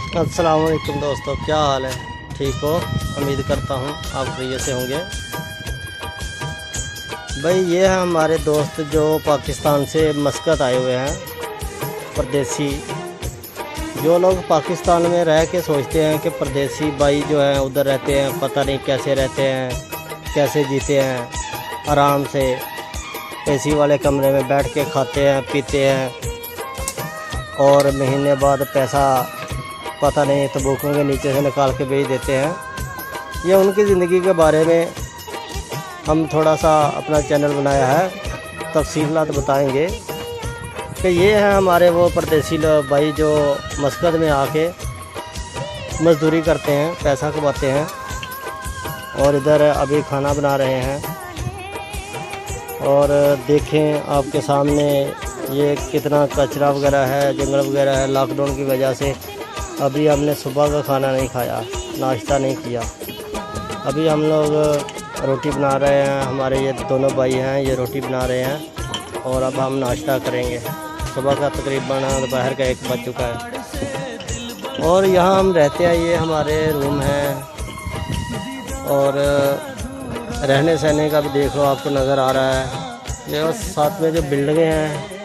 अस्सलाम वालेकुम दोस्तों, क्या हाल है? ठीक हो? उम्मीद करता हूँ आप खैरियत से होंगे। भाई ये हैं हमारे दोस्त जो पाकिस्तान से मस्कत आए हुए हैं, परदेसी। जो लोग पाकिस्तान में रह के सोचते हैं कि परदेसी भाई जो हैं उधर रहते हैं, पता नहीं कैसे रहते हैं, कैसे जीते हैं, आराम से एसी वाले कमरे में बैठ के खाते हैं पीते हैं और महीने बाद पैसा पता नहीं तबूकों के नीचे से निकाल के भेज देते हैं। ये उनकी ज़िंदगी के बारे में हम थोड़ा सा अपना चैनल बनाया है, तफसीलात बताएंगे कि ये हैं हमारे वो परदेसी भाई जो मस्कत में आके मज़दूरी करते हैं, पैसा कमाते हैं और इधर अभी खाना बना रहे हैं। और देखें आपके सामने ये कितना कचरा वगैरह है, जंगल वगैरह है। लॉकडाउन की वजह से अभी हमने सुबह का खाना नहीं खाया, नाश्ता नहीं किया। अभी हम लोग रोटी बना रहे हैं, हमारे ये दोनों भाई हैं, ये रोटी बना रहे हैं और अब हम नाश्ता करेंगे। सुबह का तकरीबन दोपहर का 1 बज चुका है और यहाँ हम रहते हैं। ये हमारे रूम हैं और रहने सहने का भी देख लो, आपको नज़र आ रहा है। ये साथ में जो बिल्डिंगें हैं